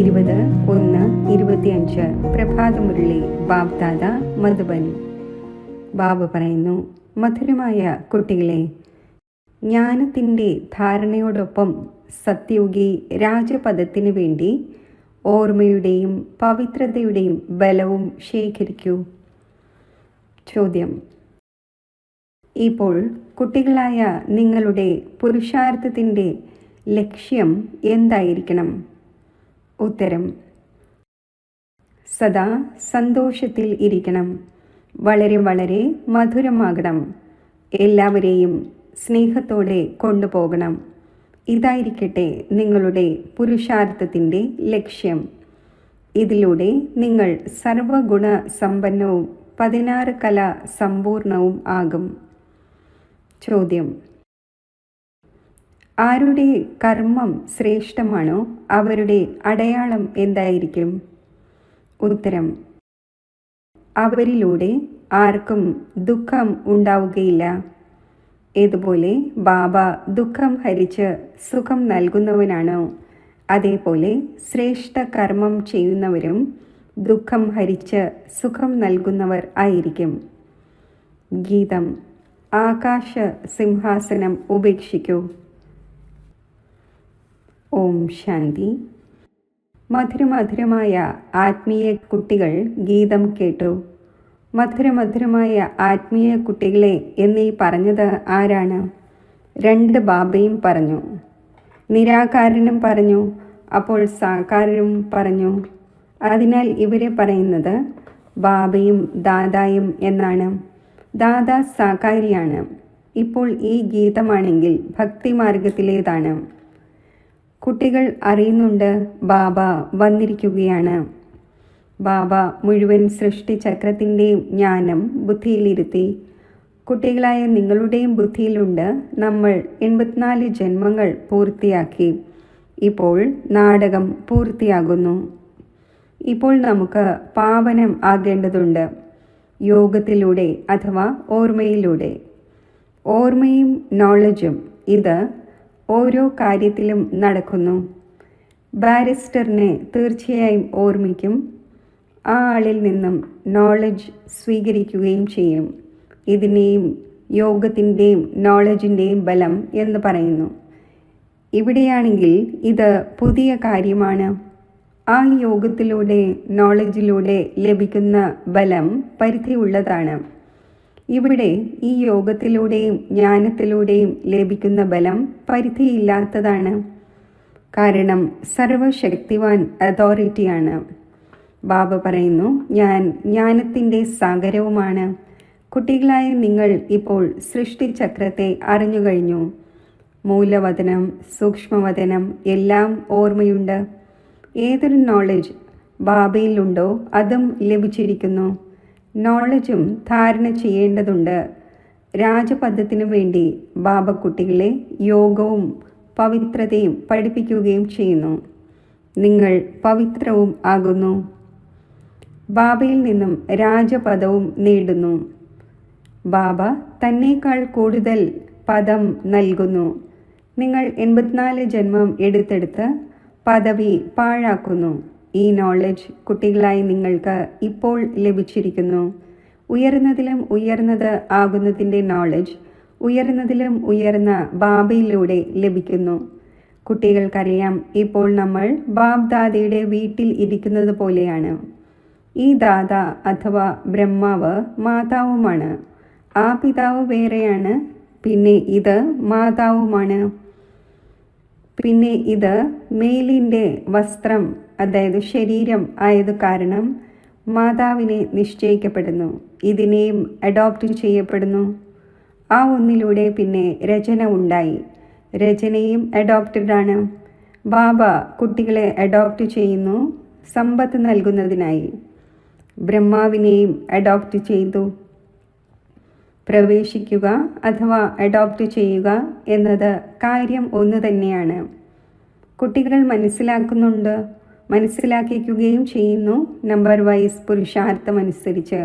20/1/25 പ്രഭാതമുരളി ബാബ്ദാദ മധുബൻ. ബാബ പറയുന്നു, മധുരമായ കുട്ടികളെ, ജ്ഞാനത്തിൻ്റെ ധാരണയോടൊപ്പം സത്യുഗി രാജപദത്തിന് വേണ്ടി ഓർമ്മയുടെയും പവിത്രതയുടെയും ബലവും ശേഖരിക്കൂ. ചോദ്യം: ഇപ്പോൾ കുട്ടികളായ നിങ്ങളുടെ പുരുഷാർത്ഥത്തിൻ്റെ ലക്ഷ്യം എന്തായിരിക്കണം? ഉത്തരം: സദാ സന്തോഷത്തിൽ ഇരിക്കണം, വളരെ വളരെ മധുരമാകണം, എല്ലാവരെയും സ്നേഹത്തോടെ കൊണ്ടുപോകണം. ഇതായിരിക്കട്ടെ നിങ്ങളുടെ പുരുഷാർത്ഥത്തിൻ്റെ ലക്ഷ്യം. ഇതിലൂടെ നിങ്ങൾ സർവഗുണ സമ്പന്നവും 16 കല സമ്പൂർണവും ആകും. ചോദ്യം: ആരുടെ കർമ്മം ശ്രേഷ്ഠമാണോ അവരുടെ അടയാളം എന്തായിരിക്കും? ഉത്തരം: അവരിലൂടെ ആർക്കും ദുഃഖം ഉണ്ടാവുകയില്ല. ഏതുപോലെ ബാബ ദുഃഖം ഹരിച്ച് സുഖം നൽകുന്നവനാണോ, അതേപോലെ ശ്രേഷ്ഠ കർമ്മം ചെയ്യുന്നവരും ദുഃഖം ഹരിച്ച് സുഖം നൽകുന്നവർ ആയിരിക്കും. ഗീതം: ആകാശ സിംഹാസനം ഉപേക്ഷിക്കൂ. ഓം ശാന്തി. മധുരമധുരമായ ആത്മീയ കുട്ടികൾ ഗീതം കേട്ടു. മധുരമധുരമായ ആത്മീയ കുട്ടികളെ എന്നീ പറഞ്ഞത് ആരാണ്? 2 ബാബയും പറഞ്ഞു. നിരാകാരനും പറഞ്ഞു, അപ്പോൾ സാകാരനും പറഞ്ഞു. അതിനാൽ ഇവരെ പറയുന്നത് ബാബയും ദാദായും എന്നാണ്. ദാദാ സാകാരിയാണ്. ഇപ്പോൾ ഈ ഗീതമാണെങ്കിൽ ഭക്തിമാർഗത്തിലേതാണ്. കുട്ടികൾ അറിയുന്നുണ്ട് ബാബ വന്നിരിക്കുകയാണ്. ബാബ മുഴുവൻ സൃഷ്ടിചക്രത്തിൻ്റെയും ജ്ഞാനം ബുദ്ധിയിലിരുത്തി. കുട്ടികളായ നിങ്ങളുടെയും ബുദ്ധിയിലുണ്ട് നമ്മൾ 84 ജന്മങ്ങൾ പൂർത്തിയാക്കി. ഇപ്പോൾ നാടകം പൂർത്തിയാകുന്നു. ഇപ്പോൾ നമുക്ക് പാവനം ആകേണ്ടതുണ്ട്, യോഗത്തിലൂടെ അഥവാ ഓർമ്മയിലൂടെ. ഓർമ്മയും നോളജും ഇത് ഓരോ കാര്യത്തിലും നടക്കുന്നു. ബാരിസ്റ്ററിനെ തീർച്ചയായും ഓർമ്മിക്കും, ആ ആളിൽ നിന്നും നോളജ് സ്വീകരിക്കുകയും ചെയ്യും. ഇതിനെയും യോഗത്തിൻ്റെയും നോളജിൻ്റെയും ബലം എന്ന് പറയുന്നു. ഇവിടെയാണെങ്കിൽ ഇത് പുതിയ കാര്യമാണ്. ആ യോഗത്തിലൂടെ നോളജിലൂടെ ലഭിക്കുന്ന ബലം പരിധിയുള്ളതാണ്. ഇവിടെ ഈ യോഗത്തിലൂടെയും ജ്ഞാനത്തിലൂടെയും ലഭിക്കുന്ന ബലം പരിധിയില്ലാത്തതാണ്. കാരണം സർവശക്തിവാൻ അതോറിറ്റിയാണ്. ബാബ പറയുന്നു, ഞാൻ ജ്ഞാനത്തിൻ്റെ സാഗരവുമാണ്. കുട്ടികളായ നിങ്ങൾ ഇപ്പോൾ സൃഷ്ടിചക്രത്തെ അറിഞ്ഞു കഴിഞ്ഞു. മൂലവതനം, സൂക്ഷ്മവതനം എല്ലാം ഓർമ്മയുണ്ട്. ഏതൊരു നോളജ് ബാബയിലുണ്ടോ അതും ലഭിച്ചിരിക്കുന്നു. നോളജും ധാരണ ചെയ്യേണ്ടതുണ്ട്. രാജപദത്തിനു വേണ്ടി ബാബ കുട്ടികളെ യോഗവും പവിത്രതയും പഠിപ്പിക്കുകയും ചെയ്യുന്നു. നിങ്ങൾ പവിത്രവും ആകുന്നു. ബാബയിൽ നിന്നും രാജപദവും നേടുന്നു. ബാബ തന്നേക്കാൾ കൂടുതൽ പദം നൽകുന്നു. നിങ്ങൾ 84 ജന്മം എടുത്തെടുത്ത് പദവി പാഴാക്കുന്നു. ഈ നോളജ് കുട്ടികളായി നിങ്ങൾക്ക് ഇപ്പോൾ ലഭിച്ചിരിക്കുന്നു. ഉയർന്നതിലും ഉയർന്നത് ആകുന്നതിൻ്റെ നോളജ് ഉയർന്നതിലും ഉയർന്ന ബാബയിലൂടെ ലഭിക്കുന്നു. കുട്ടികൾക്കറിയാം, ഇപ്പോൾ നമ്മൾ ബാബ്ദാദയുടെ വീട്ടിൽ ഇരിക്കുന്നത് പോലെയാണ്. ഈ ദാദ അഥവാ ബ്രഹ്മാവ് മാതാവുമാണ്. ആ പിതാവ് വേറെയാണ്. പിന്നെ ഇത് മാതാവുമാണ്. പിന്നെ ഇത് മേലിൻ്റെ വസ്ത്രം, അതായത് ശരീരം ആയത് കാരണം മാതാവിനെ നിശ്ചയിക്കപ്പെടുന്നു. ഇതിനെയും അഡോപ്റ്റ് ചെയ്യപ്പെടുന്നു. ആ ഒന്നിലൂടെ പിന്നെ രചന ഉണ്ടായി. രചനയും അഡോപ്റ്റഡാണ്. ബാബ കുട്ടികളെ അഡോപ്റ്റ് ചെയ്യുന്നു സമ്പത്ത് നൽകുന്നതിനായി. ബ്രഹ്മാവിനെയും അഡോപ്റ്റ് ചെയ്തു. പ്രവേശിക്കുക അഥവാ അഡോപ്റ്റ് ചെയ്യുക എന്നത് കാര്യം ഒന്ന് തന്നെയാണ്. കുട്ടികൾ മനസ്സിലാക്കിക്കുകയും ചെയ്യുന്നു. നമ്പർ വൈസ് പുരുഷാർത്ഥമനുസരിച്ച്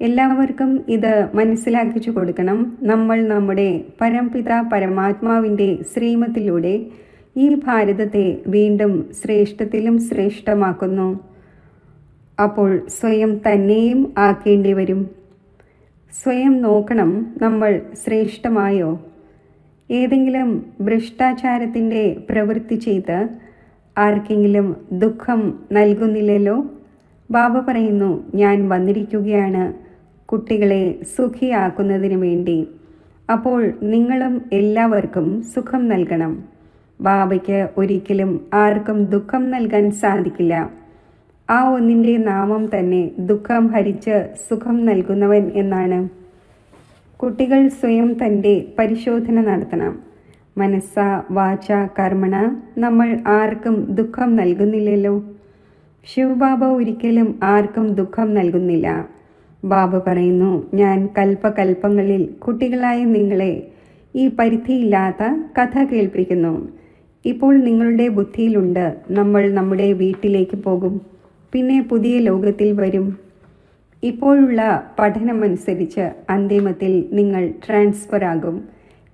എല്ലാവർക്കും ഇത് മനസ്സിലാക്കിച്ചു കൊടുക്കണം. നമ്മൾ നമ്മുടെ പരംപിത പരമാത്മാവിൻ്റെ ശ്രീമത്തിലൂടെ ഈ ഭാരതത്തെ വീണ്ടും ശ്രേഷ്ഠത്തിലും ശ്രേഷ്ഠമാക്കുന്നു. അപ്പോൾ സ്വയം തന്നെയും ആക്കേണ്ടി വരും. സ്വയം നോക്കണം, നമ്മൾ ശ്രേഷ്ഠമായോ? ഏതെങ്കിലും ഭ്രഷ്ടാചാരത്തിൻ്റെ പ്രവൃത്തി ചെയ്ത് ആർക്കെങ്കിലും ദുഃഖം നൽകുന്നില്ലല്ലോ. ബാബ പറയുന്നു, ഞാൻ വന്നിരിക്കുകയാണ് കുട്ടികളെ സുഖിയാക്കുന്നതിന് വേണ്ടി. അപ്പോൾ നിങ്ങളും എല്ലാവർക്കും സുഖം നൽകണം. ബാബയ്ക്ക് ഒരിക്കലും ആർക്കും ദുഃഖം നൽകാൻ സാധിക്കില്ല. ആ ഒന്നിൻ്റെ നാമം തന്നെ ദുഃഖം ഹരിച്ച് സുഖം നൽകുന്നവൻ എന്നാണ്. കുട്ടികൾ സ്വയം തൻ്റെ പരിശോധന നടത്തണം. മനസ്സ വാച കർമ്മണ നമ്മൾ ആർക്കും ദുഃഖം നൽകുന്നില്ലല്ലോ. ശിവബാബ ഒരിക്കലും ആർക്കും ദുഃഖം നൽകുന്നില്ല. ബാബ പറയുന്നു, ഞാൻ കൽപ്പകൽപ്പങ്ങളിൽ കുട്ടികളായ നിങ്ങളെ ഈ പരിധിയില്ലാത്ത കഥ കേൾപ്പിക്കുന്നു. ഇപ്പോൾ നിങ്ങളുടെ ബുദ്ധിയിലുണ്ട്, നമ്മൾ നമ്മുടെ വീട്ടിലേക്ക് പോകും, പിന്നെ പുതിയ ലോകത്തിൽ വരും. ഇപ്പോഴുള്ള പഠനമനുസരിച്ച് അന്തിമത്തിൽ നിങ്ങൾ ട്രാൻസ്ഫർ ആകും.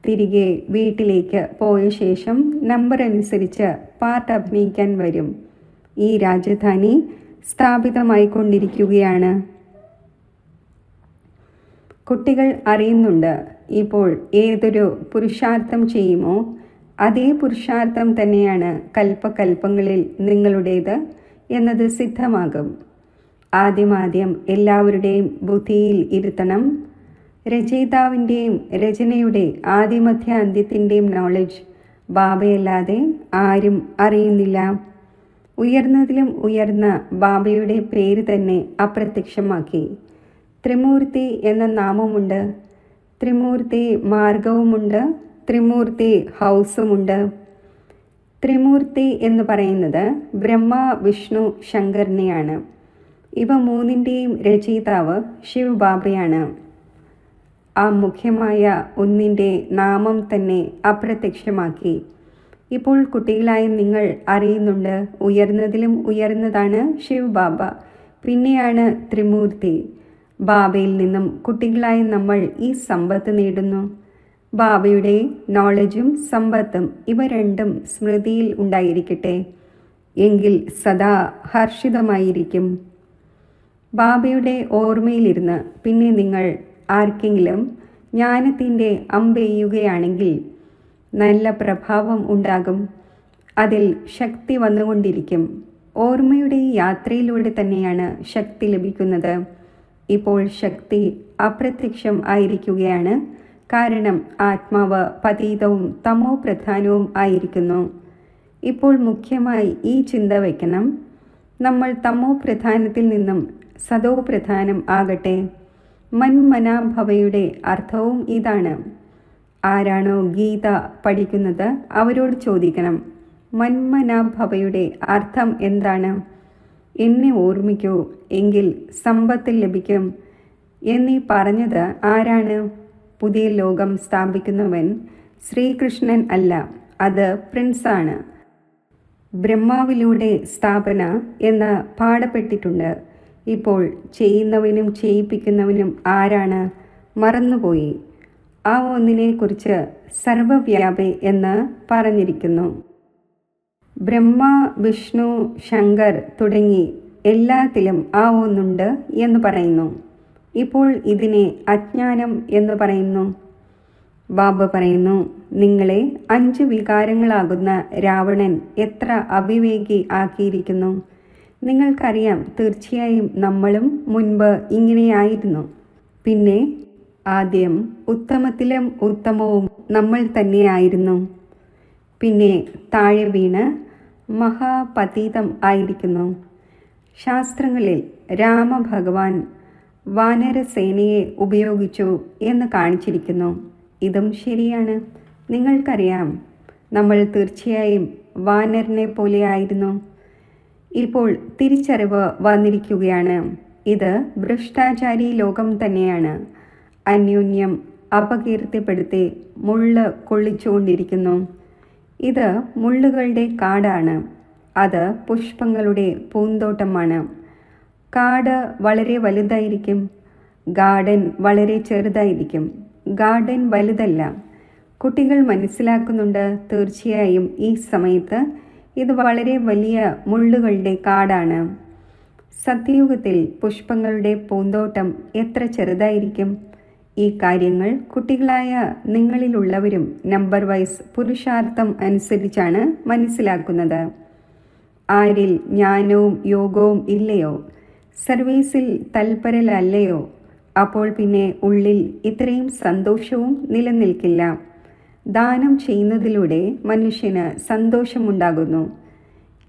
തിരികെ വീട്ടിലേക്ക് പോയ ശേഷം നമ്പർ അനുസരിച്ച് പാർട്ട് അഭിനയിക്കാൻ വരും. ഈ രാജധാനി സ്ഥാപിതമായിക്കൊണ്ടിരിക്കുകയാണ്. കുട്ടികൾ അറിയുന്നുണ്ട്, ഇപ്പോൾ ഏതൊരു പുരുഷാർത്ഥം ചെയ്യുമോ അതേ പുരുഷാർത്ഥം തന്നെയാണ് കൽപ്പകൽപ്പങ്ങളിൽ നിങ്ങളുടേത് എന്നത് സിദ്ധമാകും. ആദ്യം എല്ലാവരുടെയും ബുദ്ധിയിൽ ഇരുത്തണം. രചയിതാവിൻ്റെയും രചനയുടെ ആദിമധ്യ അന്ത്യത്തിൻ്റെയും നോളജ് ബാബയല്ലാതെ ആരും അറിയുന്നില്ല. ഉയർന്നതിലും ഉയർന്ന ബാബയുടെ പേര് തന്നെ അപ്രത്യക്ഷമാക്കി. ത്രിമൂർത്തി എന്ന നാമമുണ്ട്, ത്രിമൂർത്തി മാർഗവുമുണ്ട്, ത്രിമൂർത്തി ഹൗസുമുണ്ട്. ത്രിമൂർത്തി എന്ന് പറയുന്നത് ബ്രഹ്മ, വിഷ്ണു, ശങ്കറിനെയാണ്. ഇവ മൂന്നിൻ്റെയും രചയിതാവ് ശിവ് ബാബയാണ്. ആ മുഖ്യമായ ഒന്നിൻ്റെ നാമം തന്നെ അപ്രത്യക്ഷമാക്കി. ഇപ്പോൾ കുട്ടികളായ നിങ്ങൾ അറിയുന്നുണ്ട്, ഉയർന്നതിലും ഉയർന്നതാണ് ശിവ് ബാബ, പിന്നെയാണ് ത്രിമൂർത്തി. ബാബയിൽ നിന്നും കുട്ടികളായ നമ്മൾ ഈ സമ്പത്ത് നേടുന്നു. ബാബയുടെ നോളജും സമ്പത്തും ഇവ രണ്ടും സ്മൃതിയിൽ ഉണ്ടായിരിക്കട്ടെ, എങ്കിൽ സദാ ഹർഷിതമായിരിക്കും. ബാബയുടെ ഓർമ്മയിലിരുന്ന് പിന്നെ നിങ്ങൾ ആർക്കെങ്കിലും ജ്ഞാനത്തിൻ്റെ അമ്പെയ്യുകയാണെങ്കിൽ നല്ല പ്രഭാവം ഉണ്ടാകും. അതിൽ ശക്തി വന്നുകൊണ്ടിരിക്കും. ഓർമ്മയുടെ യാത്രയിലൂടെ തന്നെയാണ് ശക്തി ലഭിക്കുന്നത്. ഇപ്പോൾ ശക്തി അപ്രത്യക്ഷം ആയിരിക്കുകയാണ്. കാരണം ആത്മാവ് പതീതവും തമോ പ്രധാനവും ആയിരിക്കുന്നു. ഇപ്പോൾ മുഖ്യമായി ഈ ചിന്ത വയ്ക്കണം, നമ്മൾ തമോ പ്രധാനത്തിൽ നിന്നും സദോ പ്രധാനം ആകട്ടെ. മന്മനാഭവയുടെ അർത്ഥവും ഇതാണ്. ആരാണോ ഗീത പഠിക്കുന്നത് അവരോട് ചോദിക്കണം, മന്മനാഭവയുടെ അർത്ഥം എന്താണ്? എന്നെ ഓർമ്മിക്കൂ, എങ്കിൽ സമ്പത്ത് ലഭിക്കും എന്നീ പറഞ്ഞത് ആരാണ്? പുതിയ ലോകം സ്ഥാപിക്കുന്നവൻ ശ്രീകൃഷ്ണൻ അല്ല, അത് പ്രിൻസാണ്. ബ്രഹ്മാവിലൂടെ സ്ഥാപന എന്ന് പാടപ്പെട്ടിട്ടുണ്ട്. ഇപ്പോൾ ചെയ്യുന്നവനും ചെയ്യിപ്പിക്കുന്നവനും ആരാണ്? മറന്നുപോയി. ആ ഒന്നിനെക്കുറിച്ച് സർവവ്യാപി എന്ന് പറഞ്ഞിരിക്കുന്നു. ബ്രഹ്മ, വിഷ്ണു, ശങ്കർ തുടങ്ങി എല്ലാത്തിലും ആ ഒന്നുണ്ട് എന്ന് പറയുന്നു. ഇപ്പോൾ ഇതിനെ അജ്ഞാനം എന്ന് പറയുന്നു. ബാബ പറയുന്നു, നിങ്ങളെ 5 വികാരങ്ങളാകുന്ന രാവണൻ എത്ര അവിവേകി ആക്കിയിരിക്കുന്നു. നിങ്ങൾക്കറിയാം, തീർച്ചയായും നമ്മളും മുൻപ് ഇങ്ങനെയായിരുന്നു. പിന്നെ ആദ്യം ഉത്തമത്തിലും ഉത്തമവും നമ്മൾ തന്നെയായിരുന്നു. പിന്നെ താഴെ വീണ് മഹാപതീതം ആയിരിക്കുന്നു. ശാസ്ത്രങ്ങളിൽ രാമഭഗവാൻ വാനരസേനയെ ഉപയോഗിച്ചു എന്ന് കാണിച്ചിരിക്കുന്നു. ഇതും ശരിയാണ്. നിങ്ങൾക്കറിയാം, നമ്മൾ തീർച്ചയായും വാനരനെ പോലെ ആയിരുന്നു. ഇപ്പോൾ തിരിച്ചറിവ് വന്നിരിക്കുകയാണ്. ഇത് ഭ്രഷ്ടാചാരി ലോകം തന്നെയാണ്. അന്യോന്യം അപകീർത്തിപ്പെടുത്തി മുള്ള് കൊള്ളിച്ചുകൊണ്ടിരിക്കുന്നു. ഇത് മുള്ളുകളുടെ കാടാണ്, അത് പുഷ്പങ്ങളുടെ പൂന്തോട്ടമാണ്. കാട് വളരെ വലുതായിരിക്കും, ഗാർഡൻ വളരെ ചെറുതായിരിക്കും. ഗാർഡൻ വലുതല്ല, കുട്ടികൾ മനസ്സിലാക്കുന്നുണ്ട്, തീർച്ചയായും ഈ സമയത്ത് ഇത് വളരെ വലിയ മുള്ളുകളുടെ കാടാണ്. സത്യയുഗത്തിൽ പുഷ്പങ്ങളുടെ പൂന്തോട്ടം എത്ര ചെറുതായിരിക്കും. ഈ കാര്യങ്ങൾ കുട്ടികളായ നിങ്ങളിലുള്ളവരും നമ്പർ വൈസ് പുരുഷാർത്ഥം അനുസരിച്ചാണ് മനസ്സിലാക്കുന്നത്. ആരിൽ ജ്ഞാനവും യോഗവും ഇല്ലയോ, സർവീസിൽ തൽപരലല്ലയോ, അപ്പോൾ പിന്നെ ഉള്ളിൽ ഇത്രയും സന്തോഷവും നിലനിൽക്കില്ല. ദാനം ചെയ്യുന്നതിലൂടെ മനുഷ്യന് സന്തോഷമുണ്ടാകുന്നു.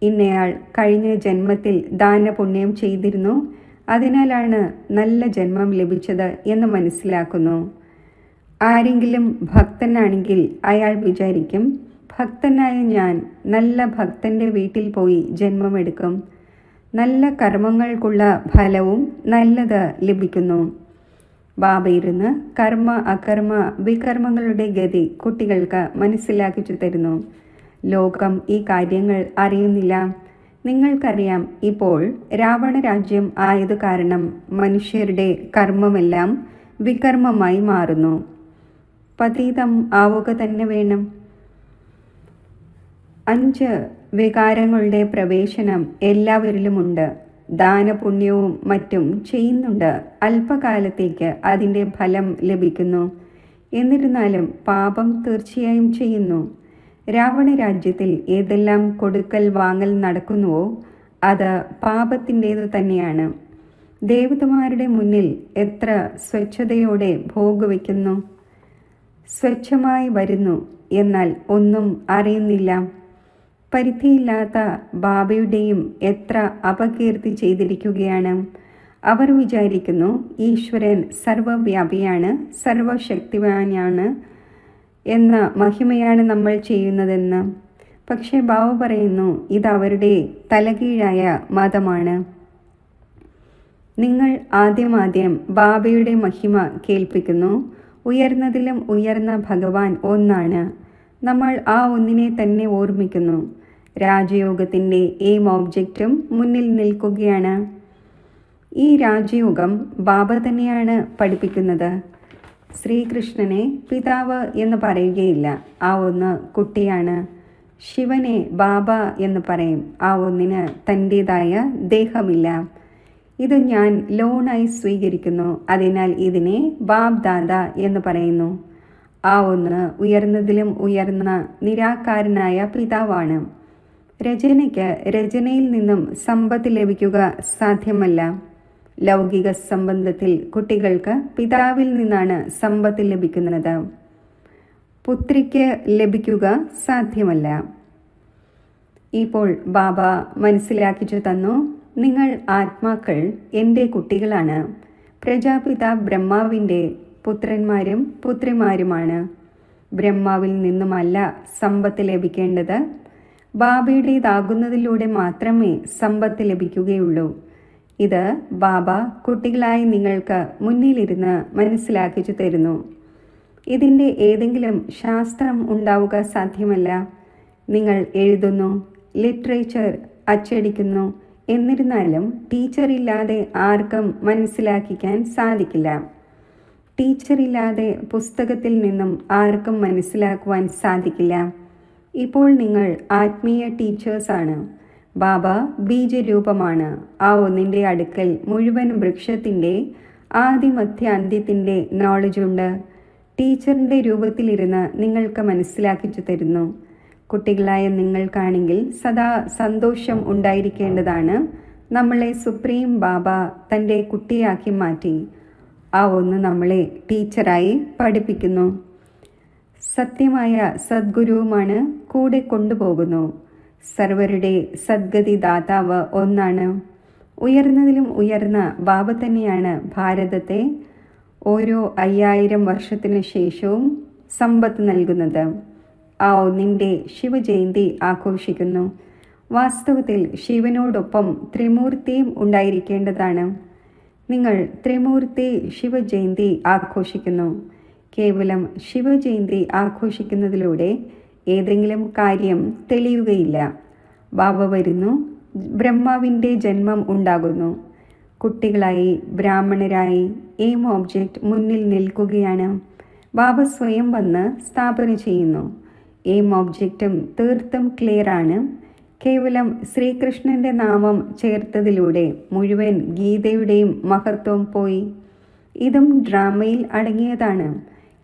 ഇന്നയാൾ കഴിഞ്ഞ ജന്മത്തിൽ ദാനപുണ്യം ചെയ്തിരുന്നു, അതിനാലാണ് നല്ല ജന്മം ലഭിച്ചത് എന്ന് മനസ്സിലാക്കുന്നു. ആരെങ്കിലും ഭക്തനാണെങ്കിൽ അയാൾ വിചാരിക്കും, ഭക്തനായ ഞാൻ നല്ല ഭക്തൻ്റെ വീട്ടിൽ പോയി ജന്മമെടുക്കും, നല്ല കർമ്മങ്ങൾക്കുള്ള ഫലവും നല്ലത് ലഭിക്കുന്നു. ബാബ ഇരുന്ന് കർമ്മ അകർമ്മ വികർമ്മങ്ങളുടെ ഗതി കുട്ടികൾക്ക് മനസ്സിലാക്കിച്ചു തരുന്നു. ലോകം ഈ കാര്യങ്ങൾ അറിയുന്നില്ല. നിങ്ങൾക്കറിയാം, ഇപ്പോൾ രാവണ രാജ്യം ആയത് കാരണം മനുഷ്യരുടെ കർമ്മമെല്ലാം വികർമ്മമായി മാറുന്നു. പതീതം ആവുക തന്നെ വേണം. 5 വികാരങ്ങളുടെ പ്രവേശനം എല്ലാവരിലുമുണ്ട്. ദാനപുണ്യവും മറ്റും ചെയ്യുന്നുണ്ട്. അല്പകാലത്തേക്ക് അതിൻ്റെ ഫലം ലഭിക്കുന്നു. എന്നിരുന്നാലും പാപം തീർച്ചയായും ചെയ്യുന്നു. രാവണ രാജ്യത്തിൽ ഏതെല്ലാം കൊടുക്കൽ വാങ്ങൽ നടക്കുന്നുവോ അത് പാപത്തിൻ്റേതു തന്നെയാണ്. ദേവതമാരുടെ മുന്നിൽ എത്ര സ്വച്ഛതയോടെ ഭോഗവയ്ക്കുന്നു. സ്വച്ഛമായി വരുന്നു, എന്നാൽ ഒന്നും അറിയുന്നില്ല. പരിധിയില്ലാത്ത ബാബയുടെയും എത്ര അപകീർത്തി ചെയ്തിരിക്കുകയാണ്. അവർ വിചാരിക്കുന്നു ഈശ്വരൻ സർവവ്യാപിയാണ്, സർവശക്തിവാനാണ്, എന്ന മഹിമയാണ് നമ്മൾ ചെയ്യുന്നതെന്ന്. പക്ഷേ ബാബ പറയുന്നു, ഇത് അവരുടെ തലകീഴായ മതമാണ്. നിങ്ങൾ ആദ്യം ബാബയുടെ മഹിമ കേൾപ്പിക്കുന്നു. ഉയർന്നതിലും ഉയർന്ന ഭഗവാൻ ഒന്നാണ്. നമ്മൾ ആ ഒന്നിനെ തന്നെ ഓർമ്മിക്കുന്നു. രാജയോഗത്തിൻ്റെ എയിം ഓബ്ജക്റ്റും മുന്നിൽ നിൽക്കുകയാണ്. ഈ രാജയോഗം ബാബ തന്നെയാണ് പഠിപ്പിക്കുന്നത്. ശ്രീകൃഷ്ണനെ പിതാവ് എന്ന് പറയുകയില്ല, ആ ഒന്ന് കുട്ടിയാണ്. ശിവനെ ബാബ എന്ന് പറയും, ആ ഒന്നിന് തൻ്റേതായ ദേഹമില്ല. ഇത് ഞാൻ ലോണായി സ്വീകരിക്കുന്നു, അതിനാൽ ഇതിനെ ബാബ് ദാദ എന്ന് പറയുന്നു. ആ ഒന്ന് ഉയർന്നതിലും ഉയർന്ന നിരാകാരനായ പിതാവാണ്. രചനയ്ക്ക് രചനയിൽ നിന്നും സമ്പത്ത് ലഭിക്കുക സാധ്യമല്ല. ലൗകിക സംബന്ധത്തിൽ കുട്ടികൾക്ക് പിതാവിൽ നിന്നാണ് സമ്പത്ത് ലഭിക്കുന്നത്. പുത്രിക്ക് ലഭിക്കുക സാധ്യമല്ല. ഇപ്പോൾ ബാബ മനസ്സിലാക്കിച്ചു തന്നു, നിങ്ങൾ ആത്മാക്കൾ എൻ്റെ കുട്ടികളാണ്. പ്രജാപിത ബ്രഹ്മാവിൻ്റെ പുത്രന്മാരും പുത്രിമാരുമാണ്. ബ്രഹ്മാവിൽ നിന്നുമല്ല സമ്പത്ത് ലഭിക്കേണ്ടത്. ബാബയുടേതാകുന്നതിലൂടെ മാത്രമേ സമ്പത്ത് ലഭിക്കുകയുള്ളൂ. ഇത് ബാബ കുട്ടികളായി നിങ്ങൾക്ക് മുന്നിലിരുന്ന് മനസ്സിലാക്കിച്ചു തരുന്നു. ഇതിൻ്റെ ഏതെങ്കിലും ശാസ്ത്രം ഉണ്ടാവുക സാധ്യമല്ല. നിങ്ങൾ എഴുതുന്നു, ലിറ്ററേച്ചർ അച്ചടിക്കുന്നു, എന്നിരുന്നാലും ടീച്ചറില്ലാതെ ആർക്കും മനസ്സിലാക്കിക്കാൻ സാധിക്കില്ല. ടീച്ചറില്ലാതെ പുസ്തകത്തിൽ നിന്നും ആർക്കും മനസ്സിലാക്കുവാൻ സാധിക്കില്ല. ഇപ്പോൾ നിങ്ങൾ ആത്മീയ ടീച്ചേഴ്സാണ്. ബാബ ബീജരൂപമാണ്. ആ ഒന്നിൻ്റെ അടുക്കൽ മുഴുവൻ വൃക്ഷത്തിൻ്റെ ആദിമധ്യ അന്ത്യത്തിൻ്റെ നോളജുണ്ട്. ടീച്ചറിൻ്റെ രൂപത്തിലിരുന്ന് നിങ്ങൾക്ക് മനസ്സിലാക്കിച്ചു തരുന്നു. കുട്ടികളായ നിങ്ങൾക്കാണെങ്കിൽ സദാ സന്തോഷം ഉണ്ടായിരിക്കേണ്ടതാണ്. നമ്മളെ സുപ്രീം ബാബ തൻ്റെ കുട്ടിയാക്കി മാറ്റി. ആ ഒന്ന് നമ്മളെ ടീച്ചറായി പഠിപ്പിക്കുന്നു. സത്യമായ സദ്ഗുരുവുമാണ് കൂടെ കൊണ്ടുപോകുന്നു. സർവരുടെ സദ്ഗതി ദാതാവ് ഒന്നാണ്. ഉയർന്നതിലും ഉയർന്ന ബാബ തന്നെയാണ് ഭാരതത്തെ ഓരോ 5000 വർഷത്തിനു ശേഷവും സമ്പത്ത് നൽകുന്നത്. ആ ഒന്നിൻ്റെ ശിവജയന്തി ആഘോഷിക്കുന്നു. വാസ്തവത്തിൽ ശിവനോടൊപ്പം ത്രിമൂർത്തിയും ഉണ്ടായിരിക്കേണ്ടതാണ്. നിങ്ങൾ ത്രിമൂർത്തി ശിവജയന്തി ആഘോഷിക്കുന്നു. കേവലം ശിവജയന്തി ആഘോഷിക്കുന്നതിലൂടെ ഏതെങ്കിലും കാര്യം തെളിയുകയില്ല. ബാബ വരുന്നു, ബ്രഹ്മാവിൻ്റെ ജന്മം ഉണ്ടാകുന്നു. കുട്ടികളായി ബ്രാഹ്മണരായി എയിം ഓബ്ജക്റ്റ് മുന്നിൽ നിൽക്കുകയാണ്. ബാബ സ്വയം വന്ന് സ്ഥാപന ചെയ്യുന്നു. എയിം ഒബ്ജക്റ്റും തീർത്തും ക്ലിയറാണ്. കേവലം ശ്രീകൃഷ്ണൻ്റെ നാമം ചേർത്തതിലൂടെ മുഴുവൻ ഗീതയുടെയും മഹത്വം പോയി. ഇതും ഡ്രാമയിൽ അടങ്ങിയതാണ്.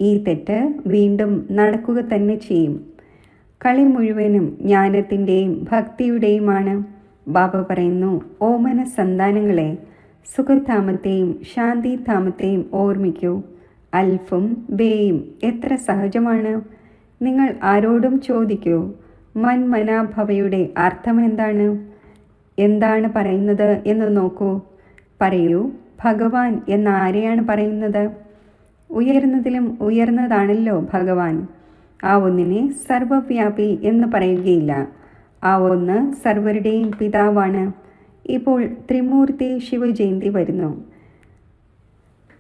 ഈ തെറ്റ് വീണ്ടും നടക്കുക തന്നെ ചെയ്യും. കളി മുഴുവനും ജ്ഞാനത്തിൻ്റെയും ഭക്തിയുടെയുമാണ്. ബാബ പറയുന്നു, ഓമന സന്താനങ്ങളെ, സുഖധാമത്തെയും ശാന്തിധാമത്തെയും ഓർമ്മിക്കൂ. അൽഫും ബേയും എത്ര സഹജമാണ്. നിങ്ങൾ ആരോടും ചോദിക്കൂ, മൻമനാഭവയുടെ അർത്ഥം എന്താണ്? എന്താണ് പറയുന്നത് എന്ന് നോക്കൂ. പറയൂ, ഭഗവാൻ എന്ന ആരെയാണ് പറയുന്നത്? ഉയർന്നതിലും ഉയർന്നതാണല്ലോ ഭഗവാൻ. ആ ഒന്നിനെ സർവവ്യാപി എന്ന് പറയുകയില്ല. ആ ഒന്ന് സർവരുടെയും പിതാവാണ്. ഇപ്പോൾ ത്രിമൂർത്തി ശിവജയന്തി വരുന്നു.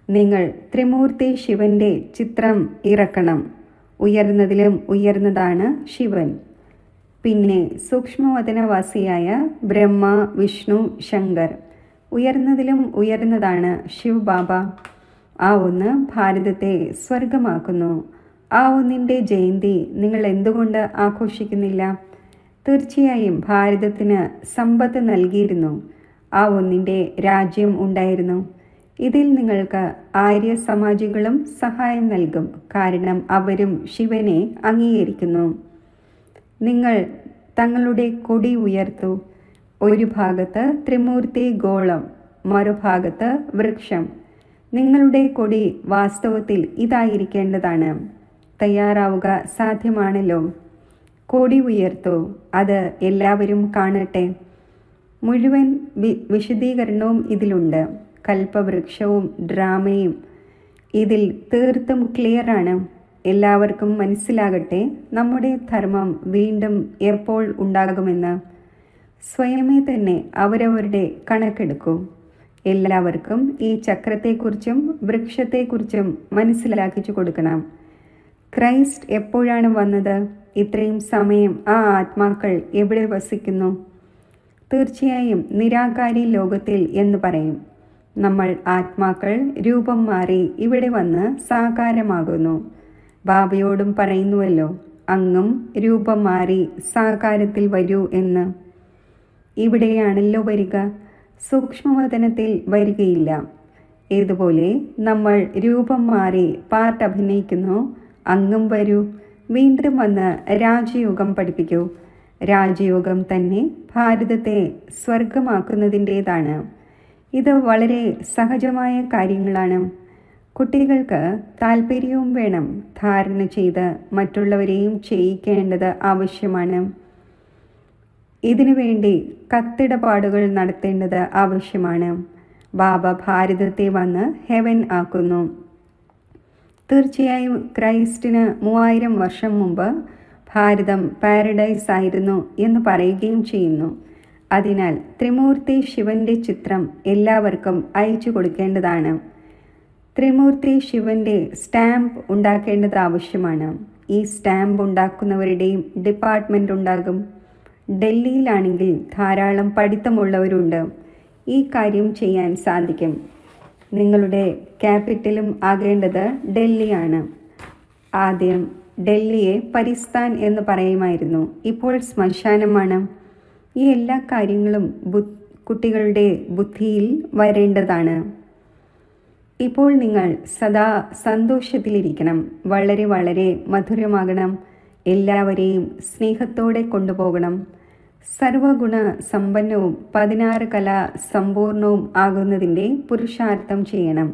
നിങ്ങൾ ത്രിമൂർത്തി ശിവന്റെ ചിത്രം ഇറക്കണം. ഉയർന്നതിലും ഉയർന്നതാണ് ശിവൻ. പിന്നെ സൂക്ഷ്മവതനവാസിയായ ബ്രഹ്മ, വിഷ്ണു, ശങ്കർ. ഉയർന്നതിലും ഉയർന്നതാണ് ശിവ് ബാബ. ആ ഒന്ന് ഭാരതത്തെ സ്വർഗമാക്കുന്നു. ആ ഒന്നിൻ്റെ ജയന്തി നിങ്ങൾ എന്തുകൊണ്ട് ആഘോഷിക്കുന്നില്ല? തീർച്ചയായും ഭാരതത്തിന് സമ്പത്ത് നൽകിയിരുന്നു. ആ ഒന്നിൻ്റെ രാജ്യം ഉണ്ടായിരുന്നു. ഇതിൽ നിങ്ങൾക്ക് ആര്യ സമാജികളും സഹായം നൽകും. കാരണം അവരും ശിവനെ അംഗീകരിക്കുന്നു. നിങ്ങൾ തങ്ങളുടെ കൊടി ഉയർത്തു. ഒരു ഭാഗത്ത് ത്രിമൂർത്തി ഗോളം, മറുഭാഗത്ത് വൃക്ഷം. നിങ്ങളുടെ കൊടി വാസ്തവത്തിൽ ഇതായിരിക്കേണ്ടതാണ്. തയ്യാറാവുക സാധ്യമാണല്ലോ. കൊടി ഉയർത്തൂ. അത് എല്ലാവരും കാണട്ടെ. മുഴുവൻ വിശദീകരണവും ഇതിലുണ്ട്. കൽപ്പവൃക്ഷവും ഡ്രാമയും ഇതിൽ തീർത്തും ക്ലിയറാണ്. എല്ലാവർക്കും മനസ്സിലാകട്ടെ നമ്മുടെ ധർമ്മം വീണ്ടും എപ്പോൾ ഉണ്ടാകുമെന്ന്. സ്വയമേ തന്നെ അവരവരുടെ കണക്കെടുക്കൂ. എല്ലാവർക്കും ഈ ചക്രത്തെക്കുറിച്ചും വൃക്ഷത്തെക്കുറിച്ചും മനസ്സിലാക്കിച്ചു കൊടുക്കണം. ക്രൈസ്റ്റ് എപ്പോഴാണ് വന്നത്? ഇത്രയും സമയം ആ ആത്മാക്കൾ എവിടെ വസിക്കുന്നു? തീർച്ചയായും നിരാകാരി ലോകത്തിൽ എന്ന് പറയും. നമ്മൾ ആത്മാക്കൾ രൂപം മാറി ഇവിടെ വന്ന് സാകാരമാകുന്നു. ബാബയോടും പറയുന്നുവല്ലോ, അങ്ങും രൂപം മാറി സാകാരത്തിൽ വരൂ എന്ന്. ഇവിടെയാണല്ലോ വരിക, സൂക്ഷ്മവതനത്തിൽ വരികയില്ല. ഇതുപോലെ നമ്മൾ രൂപം മാറി പാർട്ട് അഭിനയിക്കുന്നു. അങ്ങും വരൂ, വീണ്ടും വന്ന് രാജയോഗം പഠിപ്പിക്കൂ. രാജയോഗം തന്നെ ഭാരതത്തെ സ്വർഗമാക്കുന്നതിൻ്റേതാണ്. ഇത് വളരെ സഹജമായ കാര്യങ്ങളാണ്. കുട്ടികൾക്ക് താല്പര്യവും വേണം. ധാരണ ചെയ്ത് മറ്റുള്ളവരെയും ചെയ്യിക്കേണ്ടത് ആവശ്യമാണ്. ഇതിനുവേണ്ടി കത്തിടപാടുകൾ നടത്തേണ്ടത് ആവശ്യമാണ്. ബാബ ഭാരതത്തെ വന്ന് ഹെവൻ ആക്കുന്നു. തീർച്ചയായും ക്രൈസ്റ്റിന് 3000 വർഷം മുമ്പ് ഭാരതം പാരഡൈസ് ആയിരുന്നു എന്ന് പറയുകയും ചെയ്യുന്നു. അതിനാൽ ത്രിമൂർത്തി ശിവന്റെ ചിത്രം എല്ലാവർക്കും അയച്ചു കൊടുക്കേണ്ടതാണ്. ത്രിമൂർത്തി ശിവന്റെ സ്റ്റാമ്പ് ഉണ്ടാക്കേണ്ടത് ആവശ്യമാണ്. ഈ സ്റ്റാമ്പ് ഉണ്ടാക്കുന്നവരുടെയും ഡിപ്പാർട്ട്മെൻ്റ് ഉണ്ടാകും. ഡൽഹിയിലാണെങ്കിൽ ധാരാളം പഠിത്തമുള്ളവരുണ്ട്. ഈ കാര്യം ചെയ്യാൻ സാധിക്കും. നിങ്ങളുടെ ക്യാപിറ്റലും ആകേണ്ടത് ഡൽഹിയാണ്. ആദ്യം ഡൽഹിയെ പരിസ്ഥാൻ എന്ന് പറയുമായിരുന്നു. ഇപ്പോൾ ശ്മശാനമാണ്. ഈ എല്ലാ കാര്യങ്ങളും കുട്ടികളുടെ ബുദ്ധിയിൽ വരേണ്ടതാണ്. ഇപ്പോൾ നിങ്ങൾ സദാ സന്തോഷത്തിലിരിക്കണം. വളരെ വളരെ മധുരമാകണം. എല്ലാവരെയും സ്നേഹത്തോടെ കൊണ്ടുപോകണം. സർവഗുണ സമ്പന്നവും 16 കലാ സമ്പൂർണവും ആകുന്നതിൻ്റെ പുരുഷാർത്ഥം ചെയ്യണം.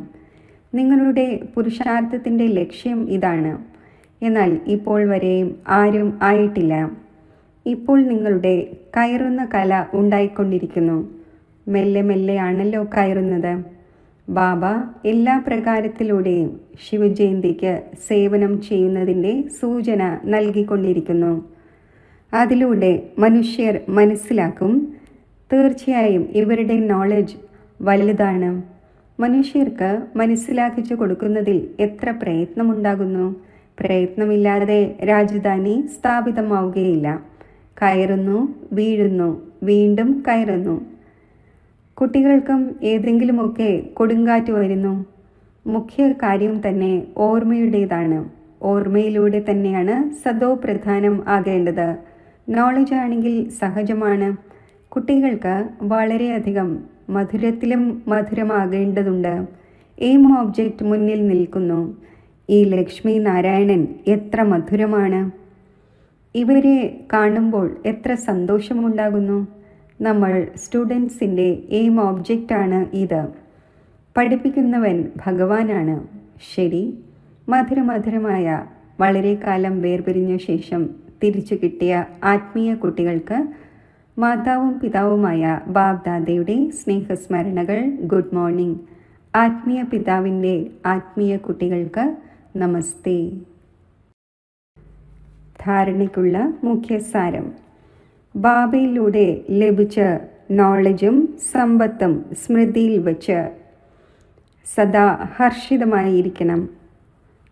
നിങ്ങളുടെ പുരുഷാർത്ഥത്തിൻ്റെ ലക്ഷ്യം ഇതാണ്. എന്നാൽ ഇപ്പോൾ വരെയും ആരും ആയിട്ടില്ല. ഇപ്പോൾ നിങ്ങളുടെ കയറുന്ന കല ഉണ്ടായിക്കൊണ്ടിരിക്കുന്നു. മെല്ലെ മെല്ലെയാണല്ലോ കയറുന്നത്. ബാബ എല്ലാ പ്രകാരത്തിലൂടെയും ശിവജയന്തിക്ക് സേവനം ചെയ്യുന്നതിൻ്റെ സൂചന നൽകിക്കൊണ്ടിരിക്കുന്നു. അതിലൂടെ മനുഷ്യർ മനസ്സിലാക്കും, തീർച്ചയായും ഇവരുടെ നോളജ് വലുതാണ്. മനുഷ്യർക്ക് മനസ്സിലാക്കിച്ചു കൊടുക്കുന്നതിൽ എത്ര പ്രയത്നമുണ്ടാകുന്നു. പ്രയത്നമില്ലാതെ രാജധാനി സ്ഥാപിതമാവുകയില്ല. കയറുന്നു, വീഴുന്നു, വീണ്ടും കയറുന്നു. കുട്ടികൾക്കും ഏതെങ്കിലുമൊക്കെ കൊടുങ്കാറ്റ് വരുന്നു. മുഖ്യ കാര്യം തന്നെ ഓർമ്മയുടേതാണ്. ഓർമ്മയിലൂടെ തന്നെയാണ് സദോ പ്രധാനം ആകേണ്ടത്. നോളജ് ആണെങ്കിൽ സഹജമാണ്. കുട്ടികൾക്ക് വളരെയധികം മധുരത്തിലും മധുരമാകേണ്ടതുണ്ട്. എയിം ഓബ്ജക്റ്റ് മുന്നിൽ നിൽക്കുന്നു. ഈ ലക്ഷ്മി നാരായണൻ എത്ര മധുരമാണ്! ഇവരെ കാണുമ്പോൾ എത്ര സന്തോഷമുണ്ടാകുന്നു! നമ്മൾ സ്റ്റുഡൻസിൻ്റെ എയിം ഓബ്ജക്റ്റാണ് ഇത്. പഠിപ്പിക്കുന്നവൻ ഭഗവാനാണ്. ശരി, മധുരമധുരമായ വളരെ കാലം വേർപിരിഞ്ഞ ശേഷം തിരിച്ചു കിട്ടിയ ആത്മീയ കുട്ടികൾക്ക് മാതാവും പിതാവുമായ ബാബ്ദാദയുടെ സ്നേഹസ്മരണകൾ. Good morning. ആത്മീയ പിതാവിൻ്റെ ആത്മീയ കുട്ടികൾക്ക് നമസ്തേ. ധാരണയ്ക്കുള്ള മുഖ്യസാരം: ബാബയിലൂടെ ലഭിച്ച നോളജും സമ്പത്തും സ്മൃതിയിൽ വച്ച് സദാ ഹർഷിതമായിരിക്കണം.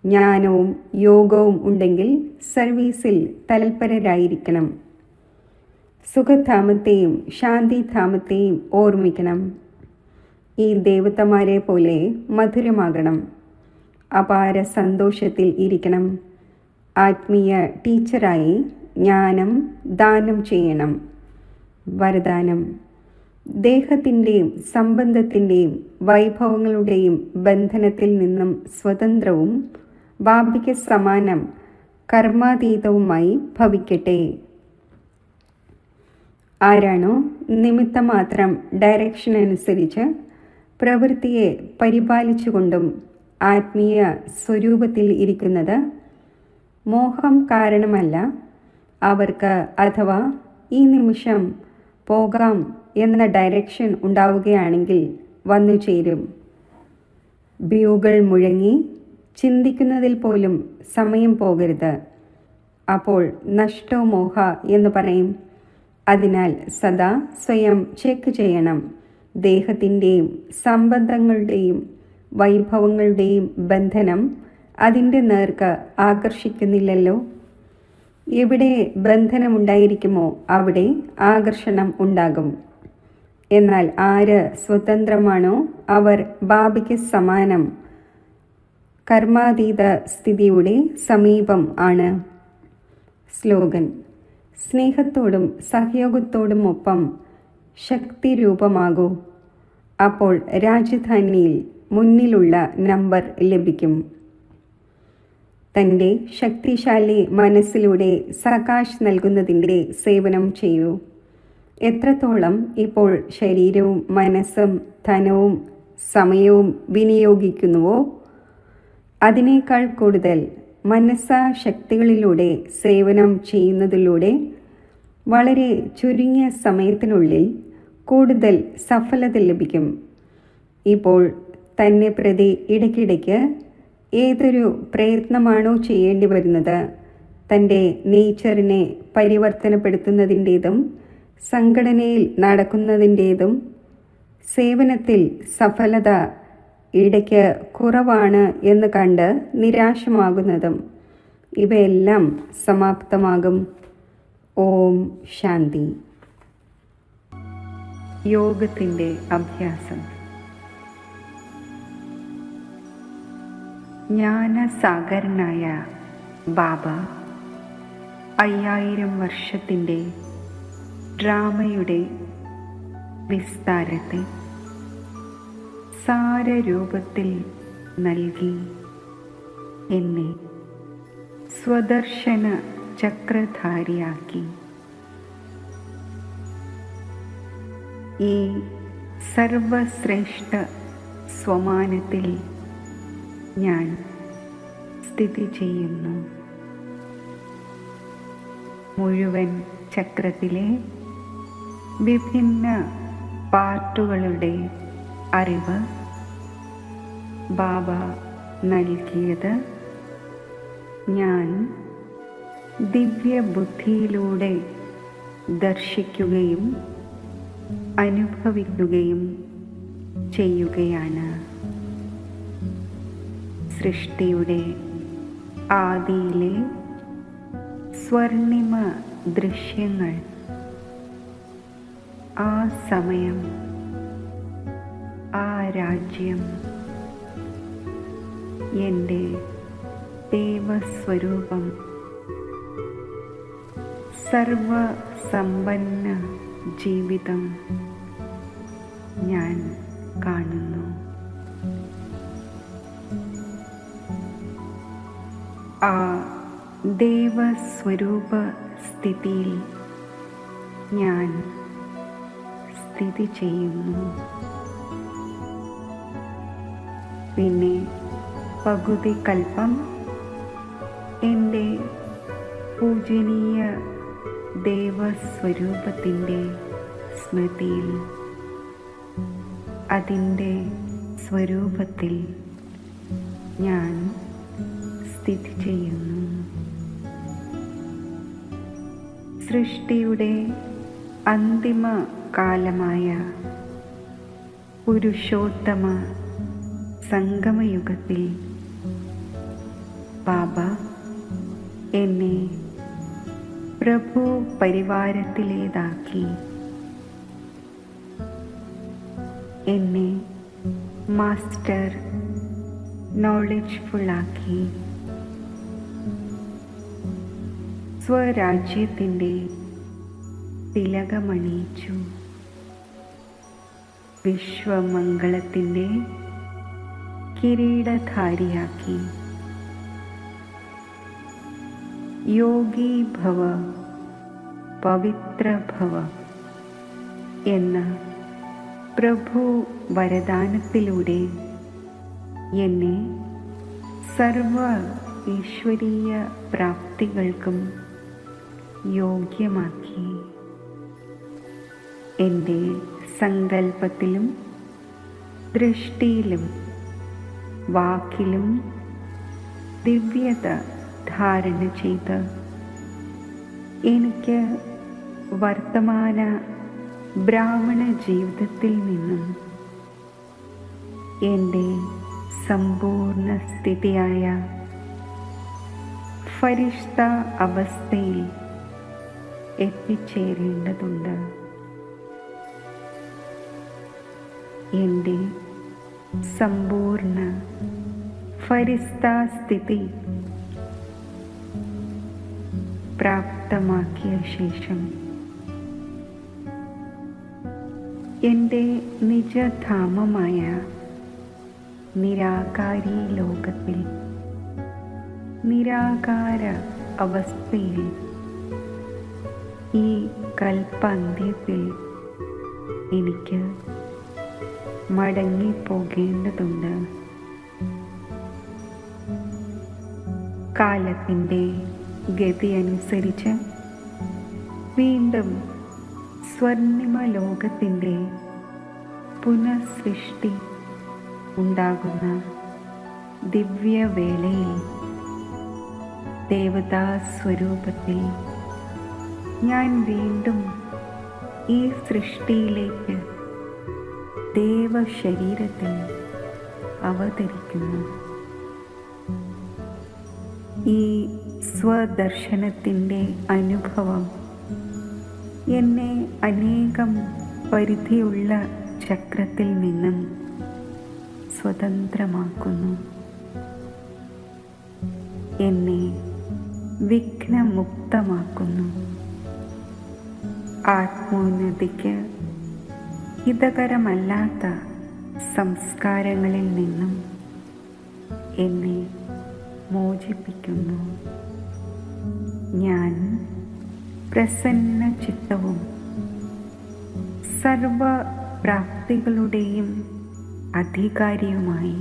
ജ്ഞാനവും യോഗവും ഉണ്ടെങ്കിൽ സർവീസിൽ തൽപരരായിരിക്കണം. സുഖധാമത്തെയും ശാന്തിധാമത്തെയും ഓർമ്മിക്കണം. ഈ ദേവതമാരെ പോലെ മധുരമാകണം. അപാര സന്തോഷത്തിൽ ഇരിക്കണം. ആത്മീയ ടീച്ചറായി ജ്ഞാനം ദാനം ചെയ്യണം. വരദാനം: ദേഹത്തിൻ്റെയും സംബന്ധത്തിൻ്റെയും വൈഭവങ്ങളുടെയും ബന്ധനത്തിൽ നിന്നും സ്വതന്ത്രവും ബാബയ്ക്ക് സമാനം കർമാതീതവുമായി ഭവിക്കട്ടെ. ആരാണോ നിമിത്തമാത്രം ഡയറക്ഷൻ അനുസരിച്ച് പ്രവൃത്തിയെ പരിപാലിച്ചുകൊണ്ടും ആത്മീയ സ്വരൂപത്തിൽ ഇരിക്കുന്നത്, മോഹം കാരണമല്ല, അവർക്ക് അഥവാ ഈ നിമിഷം പോകാം എന്ന ഡയറക്ഷൻ ഉണ്ടാവുകയാണെങ്കിൽ വന്നു ചേരും. ബ്യൂകൾ മുഴങ്ങി ചിന്തിക്കുന്നതിൽ പോലും സമയം പോകരുത്. അപ്പോൾ നഷ്ടോ മോഹ എന്ന് പറയും. അതിനാൽ സദാ സ്വയം ചെക്ക് ചെയ്യണം. ദേഹത്തിൻ്റെയും സംബന്ധങ്ങളുടെയും വൈഭവങ്ങളുടെയും ബന്ധനം അതിൻ്റെ നേർക്ക് ആകർഷിക്കുന്നില്ലല്ലോ. എവിടെ ബന്ധനമുണ്ടായിരിക്കുമോ അവിടെ ആകർഷണം ഉണ്ടാകും. എന്നാൽ ആര് സ്വതന്ത്രമാണോ അവർ ബാബയ്ക്ക് സമാനം കർമാതീത സ്ഥിതിയുടെ സമീപം ആണ്. സ്ലോഗൻ: സ്നേഹത്തോടും സഹയോഗത്തോടും ഒപ്പം ശക്തിരൂപമാകൂ. അപ്പോൾ രാജധാനിയിൽ മുന്നിലുള്ള നമ്പർ ലഭിക്കും. തൻ്റെ ശക്തിശാലി മനസ്സിലൂടെ സകാശ് നൽകുന്നതിൻ്റെ സേവനം ചെയ്യൂ. എത്രത്തോളം ഇപ്പോൾ ശരീരവും മനസ്സും ധനവും സമയവും വിനിയോഗിക്കുന്നുവോ അതിനേക്കാൾ കൂടുതൽ മനസ്സാശക്തികളിലൂടെ സേവനം ചെയ്യുന്നതിലൂടെ വളരെ ചുരുങ്ങിയ സമയത്തിനുള്ളിൽ കൂടുതൽ സഫലത ലഭിക്കും. ഇപ്പോൾ തന്നെ പ്രതി ഇടയ്ക്കിടയ്ക്ക് ഏതൊരു പ്രയത്നമാണോ ചെയ്യേണ്ടി വരുന്നത്, തൻ്റെ നേച്ചറിനെ പരിവർത്തനപ്പെടുത്തുന്നതിൻ്റേതും സംഘടനയിൽ നടക്കുന്നതിൻ്റേതും സേവനത്തിൽ സഫലത ഇടയ്ക്ക് കുറവാണ് എന്ന് കണ്ട് നിരാശമാകുന്നതും ഇവയെല്ലാം സമാപ്തമാകും. ഓം ശാന്തി. യോഗത്തിൻ്റെ അഭ്യാസം. ജ്ഞാനസാഗരനായ ബാബ 5000 വർഷത്തിൻ്റെ ഡ്രാമയുടെ വിസ്താരത്തെ സാരരൂപത്തിൽ നൽകി എന്നെ സ്വദർശന ചക്രധാരിയാക്കി. ഈ സർവശ്രേഷ്ഠ സ്വമാനത്തിൽ ഞാൻ സ്ഥിതി ചെയ്യുന്നു. മുഴുവൻ ചക്രത്തിലെ വിഭിന്ന പാർട്ടുകളുടെ അറിവ് ബാബ നൽകിയത് ഞാൻ ദിവ്യബുദ്ധിയിലൂടെ ദർശിക്കുകയും അനുഭവിക്കുകയും ചെയ്യുകയാണ്. സൃഷ്ടിയുടെ ആദിയിലെ സ്വർണിമ ദൃശ്യങ്ങൾ ആ സമയം, ആ രാജ്യം, എൻ്റെ ദേവസ്വരൂപം സർവസമ്പന്ന ജീവിതം ഞാൻ കാണുന്നു. ആ ദേവസ്വരൂപ സ്ഥിതിയിൽ ഞാൻ സ്ഥിതി ചെയ്യുന്നു. പിന്നെ പകുതി കൽപ്പം എൻ്റെ പൂജനീയ ദേവസ്വരൂപത്തിൻ്റെ സ്മൃതിയിൽ, അതിൻ്റെ സ്വരൂപത്തിൽ ഞാൻ സ്ഥിതി ചെയ്യുന്നു. സൃഷ്ടിയുടെ അന്തിമ കാലമായ പുരുഷോത്തമ സംഗമയുഗത്തിൽ ബാബ എന്നെ പ്രഭു പരിവാരത്തിലേതാക്കി എന്നെ മാസ്റ്റർ നോളജ്ഫുള്ളാക്കി സ്വരാജ്യത്തിൻ്റെ തിലകമണിയിച്ചു. വിശ്വമംഗളത്തിൻ്റെ കിരീടധാരിയാക്കി. യോഗി ഭവ പവിത്ര ഭവ എന്ന പ്രഭു വരദാനത്തിലൂടെ എന്നെ സർവ ഈശ്വരീയ പ്രാപ്തികൾക്കും യോഗ്യമാക്കി. എൻ്റെ സങ്കല്പത്തിലും ദൃഷ്ടിയിലും വാക്കിലും ദിവ്യത ധാരണ ചെയ്ത് എനിക്ക് വർത്തമാന ബ്രാഹ്മണ ജീവിതത്തിൽ നിന്നും എൻ്റെ സമ്പൂർണ്ണ സ്ഥിതിയായ ഫരിഷ്ത അവസ്ഥയിൽ എത്തിച്ചേരേണ്ടതുണ്ട്. എൻ്റെ സമ്പൂർണ്ണ ഫരിഷ്താസ്ഥിതി പ്രാപ്തമാക്കിയ ശേഷം എൻ്റെ നിജധാമമായ നിരാകാരി ലോകത്തിൽ നിരാകാര അവസ്ഥയിൽ ഈ കൽപ്പാന്ത്യത്തിൽ എനിക്ക് മടങ്ങിപ്പോകേണ്ടതുണ്ട്. കാലത്തിൻ്റെ ഗതി അനുസരിച്ച് വീണ്ടും സ്വർണിമ ലോകത്തിൻ്റെ പുനഃസൃഷ്ടി ഉണ്ടാകുന്ന ദിവ്യവേളയിൽ ദേവതാ സ്വരൂപത്തിൽ ഞാൻ വീണ്ടും ഈ സൃഷ്ടിയിലേക്ക് ദേവശരീരത്തിൽ അവതരിക്കുന്നു. ഈ സ്വദർശനത്തിൻ്റെ അനുഭവം എന്നെ അനേകം പരിധിയുള്ള ചക്രത്തിൽ നിന്നും സ്വതന്ത്രമാക്കുന്നു. എന്നെ വിഘ്നമുക്തമാക്കുന്നു. ആത്മോന്നതിക്ക് ഹിതകരമല്ലാത്ത സംസ്കാരങ്ങളിൽ നിന്നും എന്നെ മോചിപ്പിക്കുന്നു. ഞാൻ പ്രസന്ന ചിത്തവും സർവപ്രാപ്തികളുടെയും അധികാരിയുമായി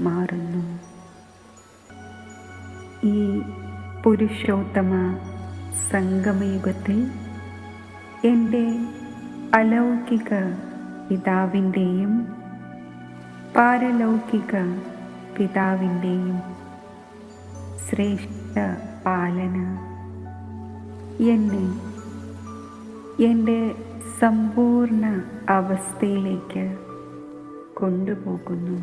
മാറുന്നു. ഈ പുരുഷോത്തമ സംഗമയുഗത്തിൽ എൻ്റെ അലൗകിക പിതാവിൻ്റെയും പാരലൗകിക പിതാവിൻ്റെയും ശ്രേഷ്ഠ പാലന എന്നെ എൻ്റെ സമ്പൂർണ്ണ അവസ്ഥയിലേക്ക് കൊണ്ടുപോകുന്നു.